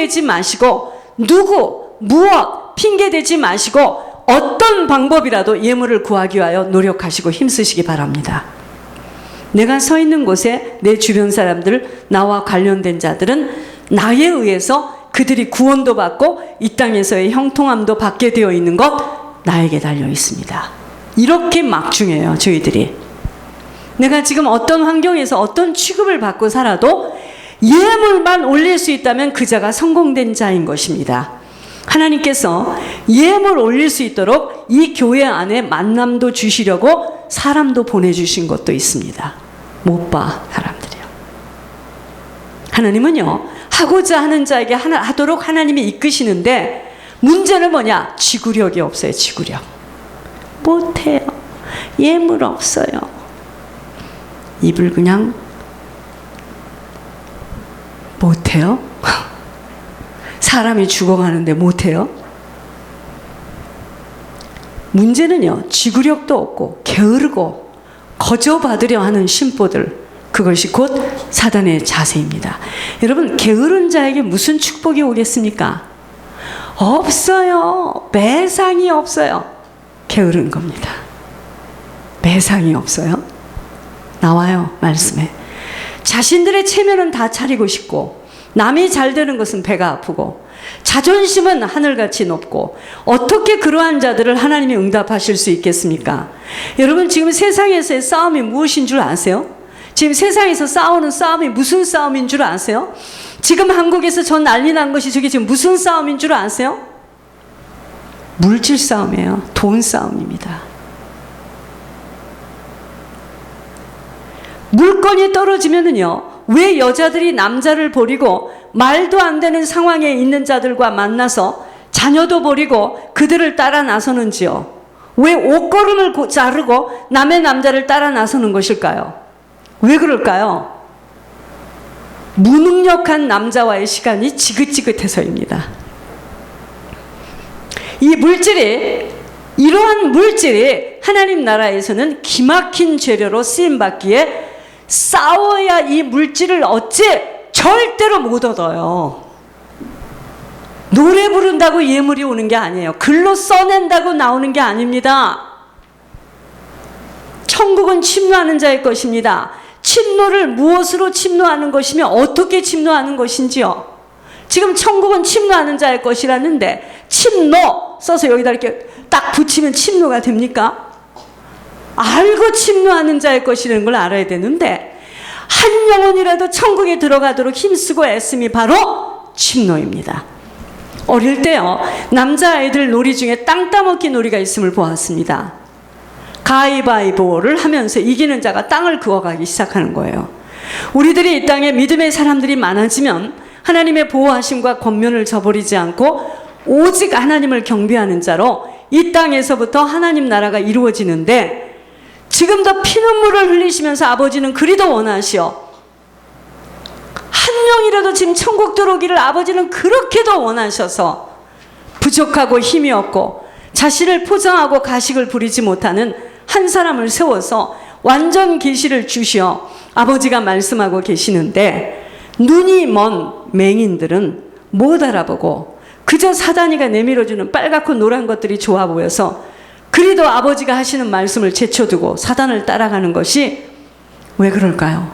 핑계대지 마시고 누구, 무엇 핑계대지 마시고 어떤 방법이라도 예물을 구하기 위하여 노력하시고 힘쓰시기 바랍니다. 내가 서 있는 곳에 내 주변 사람들, 나와 관련된 자들은 나에 의해서 그들이 구원도 받고 이 땅에서의 형통함도 받게 되어 있는 것 나에게 달려 있습니다. 이렇게 막중해요, 저희들이. 내가 지금 어떤 환경에서 어떤 취급을 받고 살아도 예물만 올릴 수 있다면 그 자가 성공된 자인 것입니다. 하나님께서 예물 올릴 수 있도록 이 교회 안에 만남도 주시려고 사람도 보내주신 것도 있습니다. 못 봐, 사람들이요. 하나님은요, 하고자 하는 자에게 하도록 하나님이 이끄시는데 문제는 뭐냐? 지구력이 없어요, 지구력. 못해요. 예물 없어요. 입을 그냥 못해요? 사람이 죽어가는데 못해요? 문제는요, 지구력도 없고 게으르고 거저받으려 하는 심보들, 그것이 곧 사단의 자세입니다. 여러분, 게으른 자에게 무슨 축복이 오겠습니까? 없어요. 매상이 없어요. 게으른 겁니다. 매상이 없어요. 나와요, 말씀에. 자신들의 체면은 다 차리고 싶고 남이 잘 되는 것은 배가 아프고 자존심은 하늘같이 높고 어떻게 그러한 자들을 하나님이 응답하실 수 있겠습니까? 여러분, 지금 세상에서의 싸움이 무엇인 줄 아세요? 지금 세상에서 싸우는 싸움이 무슨 싸움인 줄 아세요? 지금 한국에서 전 난리 난 것이 저게 지금 무슨 싸움인 줄 아세요? 물질 싸움이에요. 돈 싸움입니다. 물건이 떨어지면은요, 왜 여자들이 남자를 버리고 말도 안 되는 상황에 있는 자들과 만나서 자녀도 버리고 그들을 따라 나서는지요? 왜 옷걸음을 자르고 남의 남자를 따라 나서는 것일까요? 왜 그럴까요? 무능력한 남자와의 시간이 지긋지긋해서입니다. 이러한 물질이 하나님 나라에서는 기막힌 재료로 쓰임받기에 싸워야 이 물질을 얻지 절대로 못 얻어요. 노래 부른다고 예물이 오는 게 아니에요. 글로 써낸다고 나오는 게 아닙니다. 천국은 침노하는 자의 것입니다. 침노를 무엇으로 침노하는 것이며 어떻게 침노하는 것인지요. 지금 천국은 침노하는 자의 것이라는데 침노 써서 여기다 이렇게 딱 붙이면 침노가 됩니까? 알고 침노하는 자의 것이라는 걸 알아야 되는데 한 영혼이라도 천국에 들어가도록 힘쓰고 애씀이 바로 침노입니다. 어릴 때요, 남자아이들 놀이 중에 땅 따먹기 놀이가 있음을 보았습니다. 가위바위보를 하면서 이기는 자가 땅을 그어가기 시작하는 거예요. 우리들이 이 땅에 믿음의 사람들이 많아지면 하나님의 보호하심과 권면을 저버리지 않고 오직 하나님을 경배하는 자로 이 땅에서부터 하나님 나라가 이루어지는데, 지금도 피눈물을 흘리시면서 아버지는 그리도 원하시오. 한 명이라도 지금 천국 들어오기를 아버지는 그렇게도 원하셔서 부족하고 힘이 없고 자신을 포장하고 가식을 부리지 못하는 한 사람을 세워서 완전 계시를 주시어 아버지가 말씀하고 계시는데, 눈이 먼 맹인들은 못 알아보고 그저 사단이가 내밀어주는 빨갛고 노란 것들이 좋아 보여서 그리도 아버지가 하시는 말씀을 제쳐두고 사단을 따라가는 것이 왜 그럴까요?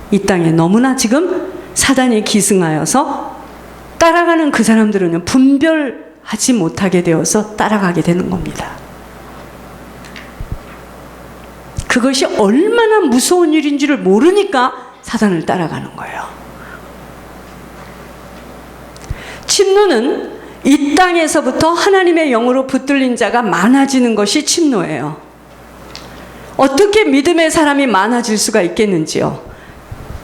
이 땅에 너무나 지금 사단이 기승하여서 따라가는 그 사람들은 분별하지 못하게 되어서 따라가게 되는 겁니다. 그것이 얼마나 무서운 일인 줄을 모르니까 사단을 따라가는 거예요. 침노는 이 땅에서부터 하나님의 영으로 붙들린 자가 많아지는 것이 침노예요. 어떻게 믿음의 사람이 많아질 수가 있겠는지요?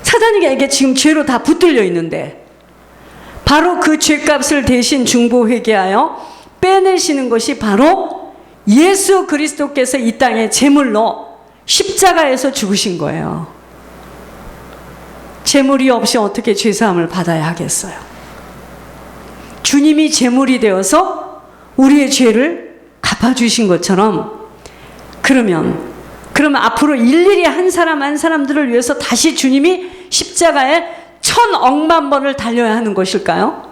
사단에게 지금 죄로 다 붙들려 있는데 바로 그 죄값을 대신 중보회개하여 빼내시는 것이 바로 예수 그리스도께서 이 땅에 제물로 십자가에서 죽으신 거예요. 제물이 없이 어떻게 죄사함을 받아야 하겠어요? 주님이 제물이 되어서 우리의 죄를 갚아주신 것처럼, 그러면 앞으로 일일이 한 사람 한 사람들을 위해서 다시 주님이 십자가에 1000억만 번을 달려야 하는 것일까요?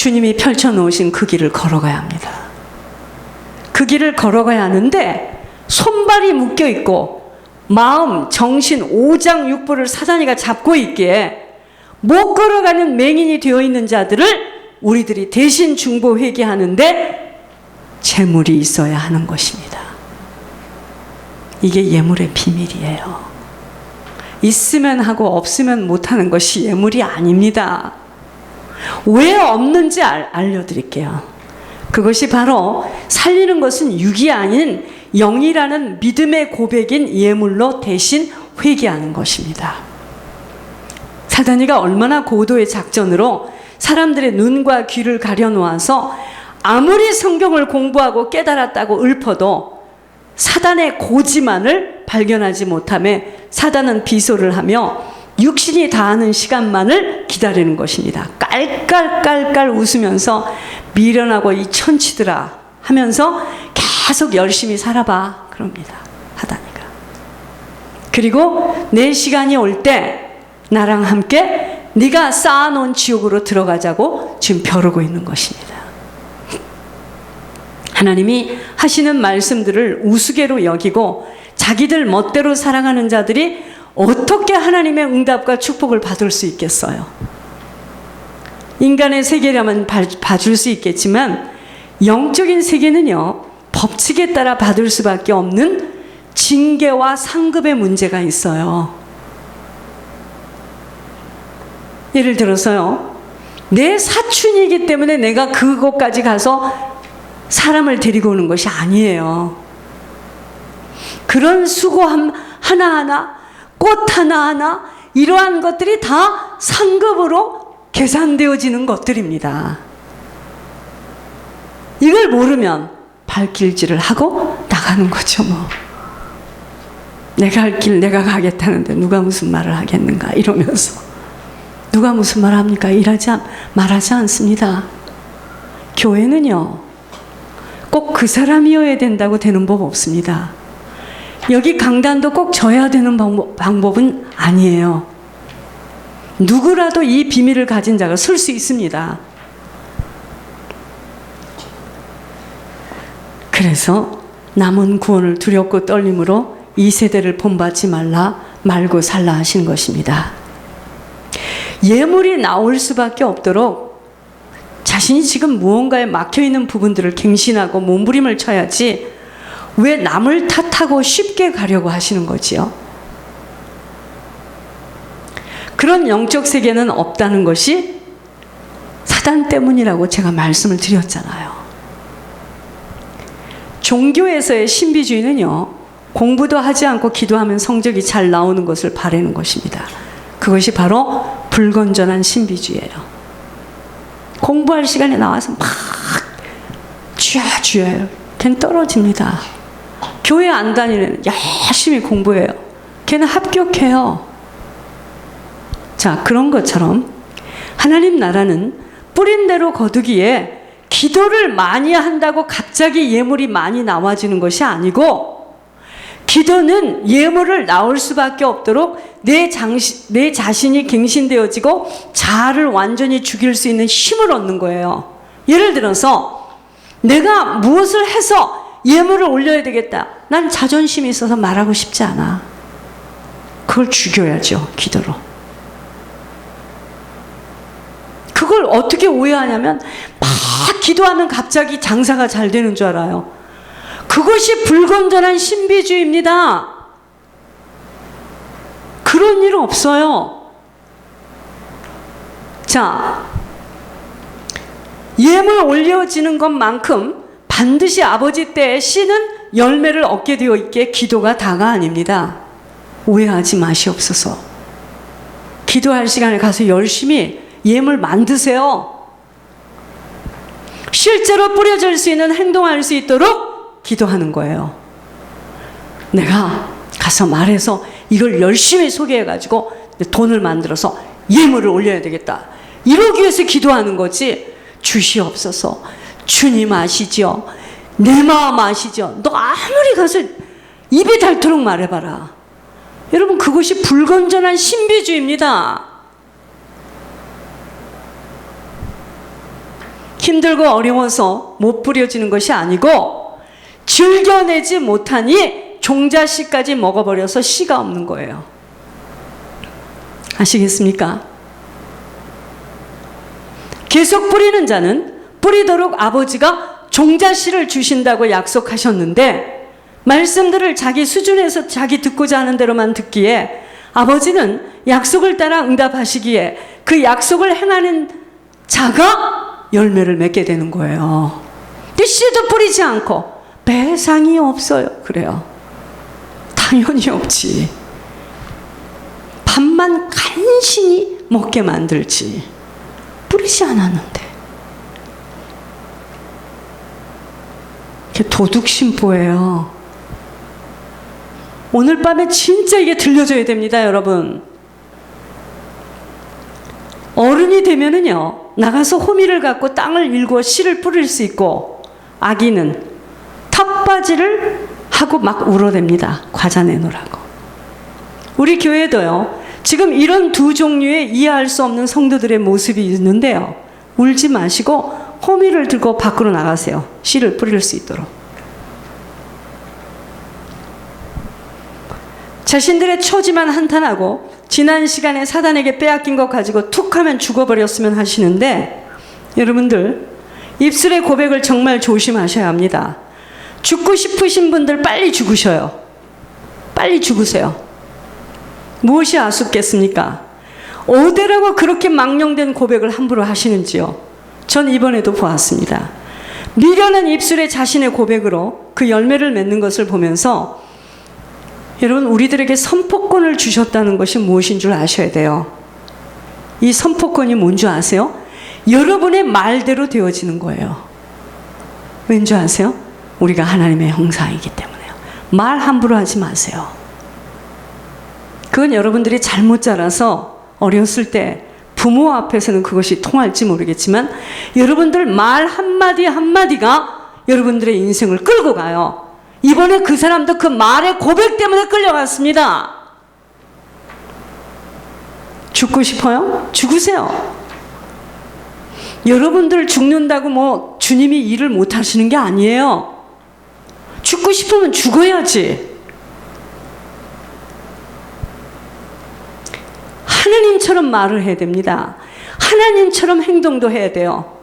주님이 펼쳐놓으신 그 길을 걸어가야 합니다. 그 길을 걸어가야 하는데 손발이 묶여 있고 마음, 정신, 오장육부를 사단이가 잡고 있기에 못 걸어가는 맹인이 되어 있는 자들을 우리들이 대신 중보 회개하는데 재물이 있어야 하는 것입니다. 이게 예물의 비밀이에요. 있으면 하고 없으면 못하는 것이 예물이 아닙니다. 왜 없는지 알려드릴게요. 그것이 바로 살리는 것은 육이 아닌 영이라는 믿음의 고백인 예물로 대신 회개하는 것입니다. 사단이가 얼마나 고도의 작전으로 사람들의 눈과 귀를 가려놓아서 아무리 성경을 공부하고 깨달았다고 읊어도 사단의 고지만을 발견하지 못하며 사단은 비소를 하며 육신이 다하는 시간만을 기다리는 것입니다. 깔깔깔깔 웃으면서 미련하고 이 천치들아 하면서 계속 열심히 살아봐 그럽니다. 사단이가. 그리고 내 시간이 올 때 나랑 함께 네가 쌓아놓은 지옥으로 들어가자고 지금 벼르고 있는 것입니다. 하나님이 하시는 말씀들을 우스개로 여기고 자기들 멋대로 살아가는 자들이 어떻게 하나님의 응답과 축복을 받을 수 있겠어요? 인간의 세계라면 봐줄 수 있겠지만 영적인 세계는요, 법칙에 따라 받을 수밖에 없는 징계와 상급의 문제가 있어요. 예를 들어서요, 내 사춘이기 때문에 내가 그곳까지 가서 사람을 데리고 오는 것이 아니에요. 그런 수고함 하나하나, 꽃 하나하나, 이러한 것들이 다 상급으로 계산되어지는 것들입니다. 이걸 모르면 발길질을 하고 나가는 거죠, 뭐. 내가 할 길 내가 가겠다는데 누가 무슨 말을 하겠는가 이러면서. 누가 무슨 말 합니까? 말하지 않습니다. 교회는요, 꼭 그 사람이어야 된다고 되는 법 없습니다. 여기 강단도 꼭 져야 되는 방법은 아니에요. 누구라도 이 비밀을 가진 자가 설 수 있습니다. 그래서 남은 구원을 두렵고 떨림으로 이 세대를 본받지 말고 살라 하신 것입니다. 예물이 나올 수밖에 없도록 자신이 지금 무언가에 막혀있는 부분들을 갱신하고 몸부림을 쳐야지 왜 남을 탓하고 쉽게 가려고 하시는 거지요? 그런 영적 세계는 없다는 것이 사단 때문이라고 제가 말씀을 드렸잖아요. 종교에서의 신비주의는요, 공부도 하지 않고 기도하면 성적이 잘 나오는 것을 바라는 것입니다. 그것이 바로 불건전한 신비주의예요. 공부할 시간에 나와서 막 쥐어요. 걔는 떨어집니다. 교회 안 다니는 열심히 공부해요. 걔는 합격해요. 자, 그런 것처럼 하나님 나라는 뿌린 대로 거두기에 기도를 많이 한다고 갑자기 예물이 많이 나와지는 것이 아니고, 기도는 예물을 나올 수밖에 없도록 내 자신이 갱신되어지고 자아를 완전히 죽일 수 있는 힘을 얻는 거예요. 예를 들어서 내가 무엇을 해서 예물을 올려야 되겠다. 난 자존심이 있어서 말하고 싶지 않아. 그걸 죽여야죠, 기도로. 그걸 어떻게 오해하냐면 막 기도하면 갑자기 장사가 잘 되는 줄 알아요. 그것이 불건전한 신비주의입니다. 그런 일 없어요. 자, 예물 올려지는 것만큼 반드시 아버지 때에 씨는 열매를 얻게 되어 있기에 기도가 다가 아닙니다. 오해하지 마시옵소서. 기도할 시간에 가서 열심히 예물 만드세요. 실제로 뿌려질 수 있는 행동할 수 있도록 기도하는 거예요. 내가 가서 말해서 이걸 열심히 소개해가지고 돈을 만들어서 예물을 올려야 되겠다. 이러기 위해서 기도하는 거지. 주시옵소서. 주님 아시죠? 내 마음 아시죠? 너 아무리 가서 입이 닳도록 말해봐라. 여러분, 그것이 불건전한 신비주의입니다. 힘들고 어려워서 못 부려지는 것이 아니고 즐겨내지 못하니 종자씨까지 먹어버려서 씨가 없는 거예요. 아시겠습니까? 계속 뿌리는 자는 뿌리도록 아버지가 종자씨를 주신다고 약속하셨는데 말씀들을 자기 수준에서 자기 듣고자 하는 대로만 듣기에 아버지는 약속을 따라 응답하시기에 그 약속을 행하는 자가 열매를 맺게 되는 거예요. 근데 씨도 뿌리지 않고 배상이 없어요. 그래요. 당연히 없지. 밥만 간신히 먹게 만들지 뿌리지 않았는데. 이게 도둑 심보예요. 오늘 밤에 진짜 이게 들려줘야 됩니다, 여러분. 어른이 되면은요, 나가서 호미를 갖고 땅을 일구어 씨를 뿌릴 수 있고, 아기는 텃바지를 하고 막 울어댑니다. 과자 내놓으라고. 우리 교회도요, 지금 이런 두 종류의 이해할 수 없는 성도들의 모습이 있는데요. 울지 마시고 호미를 들고 밖으로 나가세요. 씨를 뿌릴 수 있도록. 자신들의 처지만 한탄하고 지난 시간에 사단에게 빼앗긴 것 가지고 툭 하면 죽어버렸으면 하시는데, 여러분들 입술의 고백을 정말 조심하셔야 합니다. 죽고 싶으신 분들 빨리 죽으셔요. 빨리 죽으세요. 무엇이 아쉽겠습니까? 어디라고 그렇게 망령된 고백을 함부로 하시는지요. 전 이번에도 보았습니다. 미련한 입술의 자신의 고백으로 그 열매를 맺는 것을 보면서 여러분, 우리들에게 선포권을 주셨다는 것이 무엇인 줄 아셔야 돼요. 이 선포권이 뭔 줄 아세요? 여러분의 말대로 되어지는 거예요. 왠지 아세요? 우리가 하나님의 형상이기 때문에요. 말 함부로 하지 마세요. 그건 여러분들이 잘못 자라서 어렸을 때 부모 앞에서는 그것이 통할지 모르겠지만 여러분들 말 한마디 한마디가 여러분들의 인생을 끌고 가요. 이번에 그 사람도 그 말의 고백 때문에 끌려갔습니다. 죽고 싶어요? 죽으세요. 여러분들 죽는다고 뭐 주님이 일을 못 하시는 게 아니에요. 죽고 싶으면 죽어야지. 하나님처럼 말을 해야 됩니다. 하나님처럼 행동도 해야 돼요.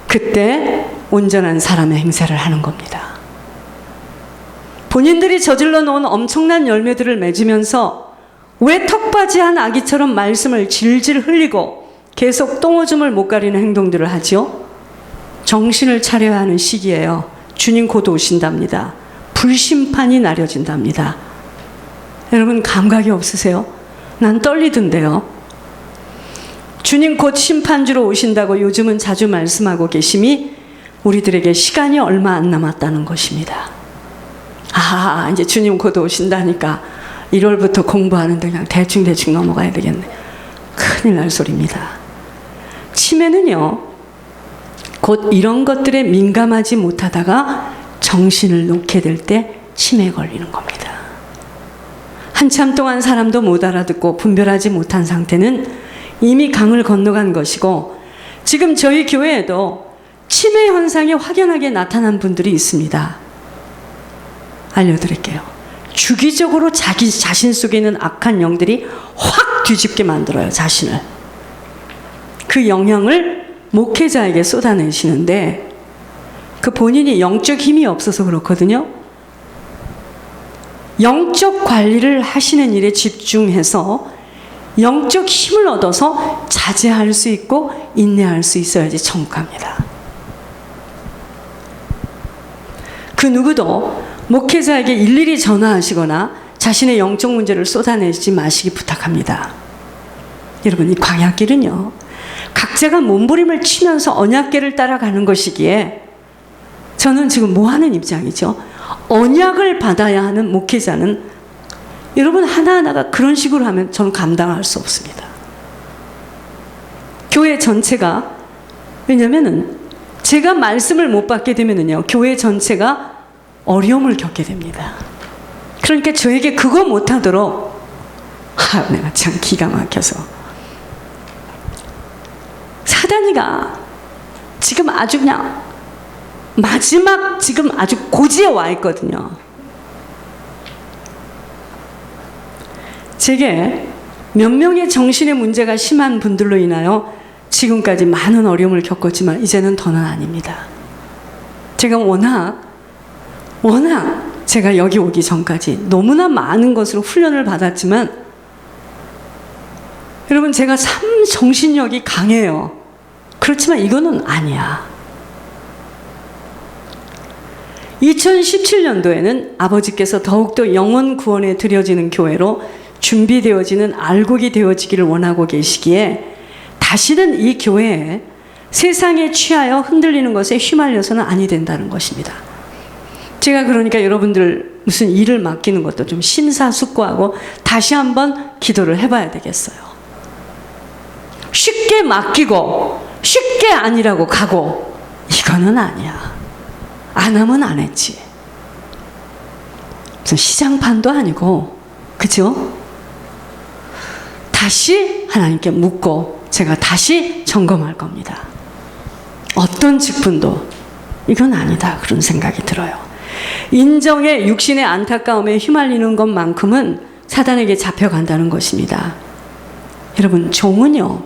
그때 온전한 사람의 행세를 하는 겁니다. 본인들이 저질러 놓은 엄청난 열매들을 맺으면서 왜 턱받이한 아기처럼 말씀을 질질 흘리고 계속 똥오줌을 못 가리는 행동들을 하죠? 정신을 차려야 하는 시기예요. 주님 곧 오신답니다. 불심판이 나려진답니다. 여러분 감각이 없으세요? 난 떨리던데요. 주님 곧 심판주로 오신다고 요즘은 자주 말씀하고 계심이 우리들에게 시간이 얼마 안 남았다는 것입니다. 아, 이제 주님 곧 오신다니까 1월부터 공부하는데 그냥 대충 넘어가야 되겠네. 큰일 날 소리입니다. 치매는요, 곧 이런 것들에 민감하지 못하다가 정신을 놓게 될 때 치매에 걸리는 겁니다. 한참 동안 사람도 못 알아듣고 분별하지 못한 상태는 이미 강을 건너간 것이고, 지금 저희 교회에도 치매 현상이 확연하게 나타난 분들이 있습니다. 알려드릴게요. 주기적으로 자기 자신 속에 있는 악한 영들이 확 뒤집게 만들어요, 자신을. 그 영향을 목회자에게 쏟아내시는데 그 본인이 영적 힘이 없어서 그렇거든요. 영적 관리를 하시는 일에 집중해서 영적 힘을 얻어서 자제할 수 있고 인내할 수 있어야지 천국 갑니다. 그 누구도 목회자에게 일일이 전화하시거나 자신의 영적 문제를 쏟아내지 마시기 부탁합니다. 여러분, 이 광야길은요, 각자가 몸부림을 치면서 언약궤를 따라가는 것이기에 저는 지금 뭐 하는 입장이죠? 언약을 받아야 하는 목회자는 여러분 하나하나가 그런 식으로 하면 저는 감당할 수 없습니다. 교회 전체가, 왜냐면은 제가 말씀을 못 받게 되면은요, 교회 전체가 어려움을 겪게 됩니다. 그러니까 저에게 그거 못하도록 내가 참 기가 막혀서 사단이가 지금 아주 그냥 마지막 지금 아주 고지에 와 있거든요. 제게 몇 명의 정신의 문제가 심한 분들로 인하여 지금까지 많은 어려움을 겪었지만 이제는 더는 아닙니다. 제가 워낙 제가 여기 오기 전까지 너무나 많은 것으로 훈련을 받았지만 여러분 제가 참 정신력이 강해요. 그렇지만 이거는 아니야. 2017년도에는 아버지께서 더욱더 영혼 구원에 드려지는 교회로 준비되어지는 알곡이 되어지기를 원하고 계시기에 다시는 이 교회에 세상에 취하여 흔들리는 것에 휘말려서는 아니 된다는 것입니다. 제가 그러니까 여러분들 무슨 일을 맡기는 것도 좀 심사숙고하고 다시 한번 기도를 해봐야 되겠어요. 쉽게 맡기고 쉽게 아니라고 가고 이거는 아니야. 안 하면 안 했지. 무슨 시장판도 아니고, 그죠? 다시 하나님께 묻고 제가 다시 점검할 겁니다. 어떤 직분도 이건 아니다 그런 생각이 들어요. 인정의 육신의 안타까움에 휘말리는 것만큼은 사단에게 잡혀간다는 것입니다. 여러분 종은요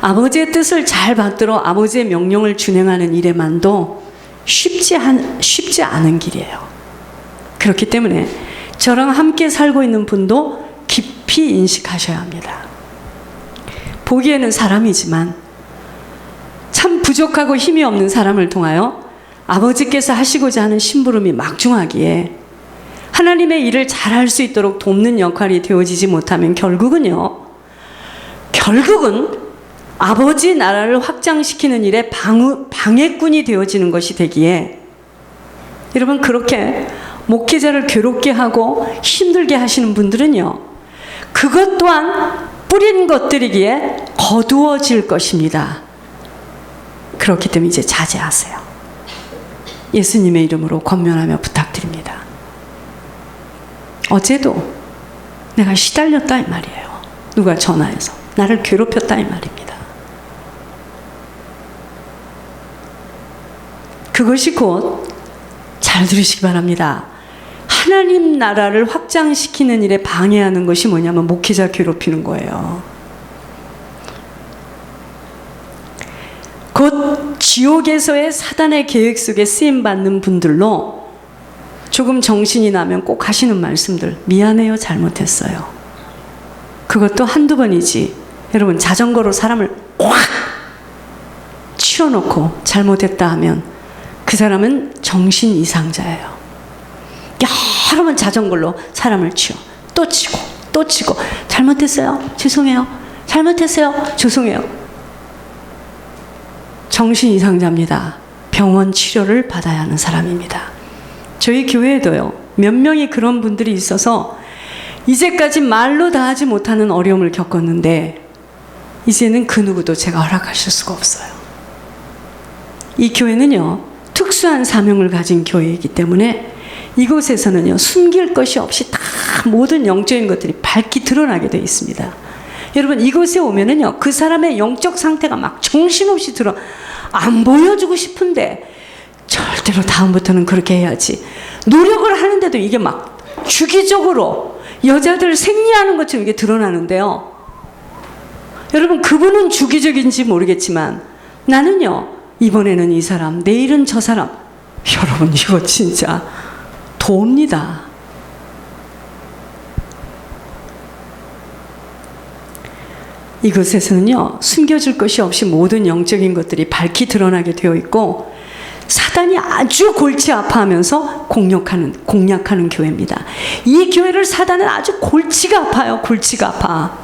아버지의 뜻을 잘 받들어 아버지의 명령을 준행하는 일에만도 쉽지 않은 길이에요. 그렇기 때문에 저랑 함께 살고 있는 분도 깊이 인식하셔야 합니다. 보기에는 사람이지만 참 부족하고 힘이 없는 사람을 통하여 아버지께서 하시고자 하는 심부름이 막중하기에 하나님의 일을 잘할 수 있도록 돕는 역할이 되어지지 못하면 결국은 아버지 나라를 확장시키는 일에 방해꾼이 되어지는 것이 되기에 여러분 그렇게 목회자를 괴롭게 하고 힘들게 하시는 분들은요 그것 또한 뿌린 것들이기에 거두어질 것입니다. 그렇기 때문에 이제 자제하세요. 예수님의 이름으로 권면하며 부탁드립니다. 어제도 내가 시달렸다 이 말이에요. 누가 전화해서 나를 괴롭혔다 이 말입니다. 그것이 곧 잘 들으시기 바랍니다. 하나님 나라를 확장시키는 일에 방해하는 것이 뭐냐면 목회자 괴롭히는 거예요. 곧 지옥에서의 사단의 계획 속에 쓰임받는 분들로 조금 정신이 나면 꼭 하시는 말씀들 미안해요 잘못했어요. 그것도 한두 번이지 여러분 자전거로 사람을 꽉 치워놓고 잘못했다 하면 그 사람은 정신 이상자예요. 여러 번 자전거로 사람을 치워 또 치고 또 치고 잘못했어요 죄송해요 잘못했어요 죄송해요. 정신 이상자입니다. 병원 치료를 받아야 하는 사람입니다. 저희 교회에도요 몇 명이 그런 분들이 있어서 이제까지 말로 다 하지 못하는 어려움을 겪었는데 이제는 그 누구도 제가 허락하실 수가 없어요. 이 교회는요 특수한 사명을 가진 교회이기 때문에 이곳에서는요 숨길 것이 없이 다 모든 영적인 것들이 밝히 드러나게 되어 있습니다. 여러분 이곳에 오면은요 그 사람의 영적 상태가 막 정신없이 안 보여주고 싶은데 절대로 다음부터는 그렇게 해야지 노력을 하는데도 이게 막 주기적으로 여자들 생리하는 것처럼 이게 드러나는데요. 여러분 그분은 주기적인지 모르겠지만 나는요 이번에는 이 사람 내일은 저 사람 여러분 이거 진짜 도입니다. 이곳에서는요 숨겨질 것이 없이 모든 영적인 것들이 밝히 드러나게 되어 있고 사단이 아주 골치 아파하면서 공략하는 교회입니다. 이 교회를 사단은 아주 골치가 아파요. 골치가 아파.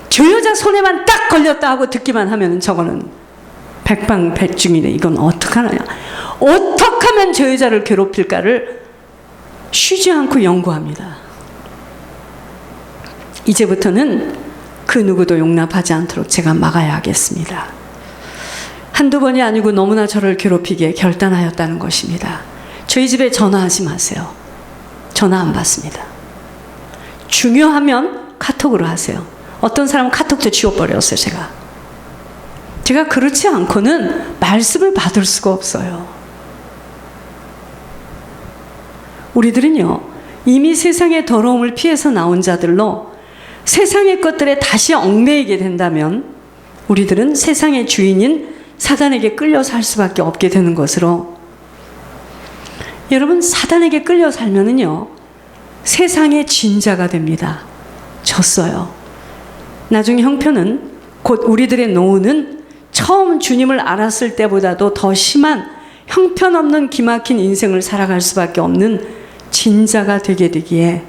저 여자 손에만 딱 걸렸다 하고 듣기만 하면 저거는 백방백중이네. 이건 어떡하냐. 어떻게 하면 저 여자를 괴롭힐까를 쉬지 않고 연구합니다. 이제부터는 그 누구도 용납하지 않도록 제가 막아야 하겠습니다. 한두 번이 아니고 너무나 저를 괴롭히기에 결단하였다는 것입니다. 저희 집에 전화하지 마세요. 전화 안 받습니다. 중요하면 카톡으로 하세요. 어떤 사람은 카톡도 지워버렸어요. 제가 그렇지 않고는 말씀을 받을 수가 없어요. 우리들은요, 이미 세상의 더러움을 피해서 나온 자들로 세상의 것들에 다시 얽매이게 된다면 우리들은 세상의 주인인 사단에게 끌려 살 수밖에 없게 되는 것으로, 여러분, 사단에게 끌려 살면은요, 세상의 진자가 됩니다. 졌어요. 나중에 형편은, 곧 우리들의 노후는 처음 주님을 알았을 때보다도 더 심한 형편없는 기막힌 인생을 살아갈 수밖에 없는 진자가 되게 되기에,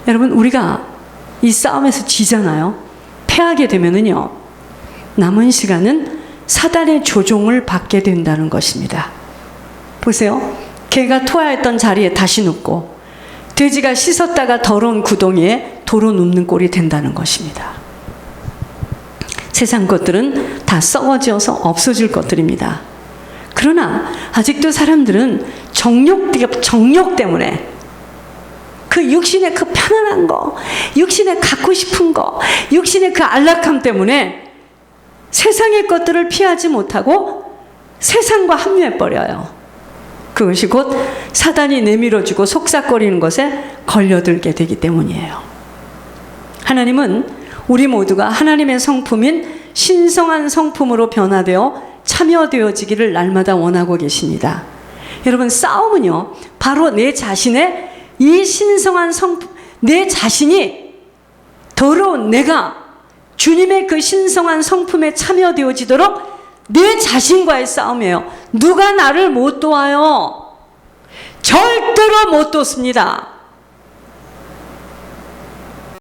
여러분, 우리가 이 싸움에서 지잖아요. 패하게 되면은요, 남은 시간은 사단의 조종을 받게 된다는 것입니다. 보세요. 개가 토하였던 자리에 다시 눕고 돼지가 씻었다가 더러운 구덩이에 도로 눕는 꼴이 된다는 것입니다. 세상 것들은 다 썩어지어서 없어질 것들입니다. 그러나 아직도 사람들은 정욕 때문에, 그 육신의 그 편안한 거, 육신의 갖고 싶은 거, 육신의 그 안락함 때문에 세상의 것들을 피하지 못하고 세상과 합류해버려요. 그것이 곧 사단이 내밀어주고 속삭거리는 것에 걸려들게 되기 때문이에요. 하나님은 우리 모두가 하나님의 성품인 신성한 성품으로 변화되어 참여되어지기를 날마다 원하고 계십니다. 여러분, 싸움은요, 바로 내 자신의 이 신성한 성품, 내 자신이, 더러운 내가 주님의 그 신성한 성품에 참여되어지도록 내 자신과의 싸움이에요. 누가 나를 못 도와요? 절대로 못 돕습니다.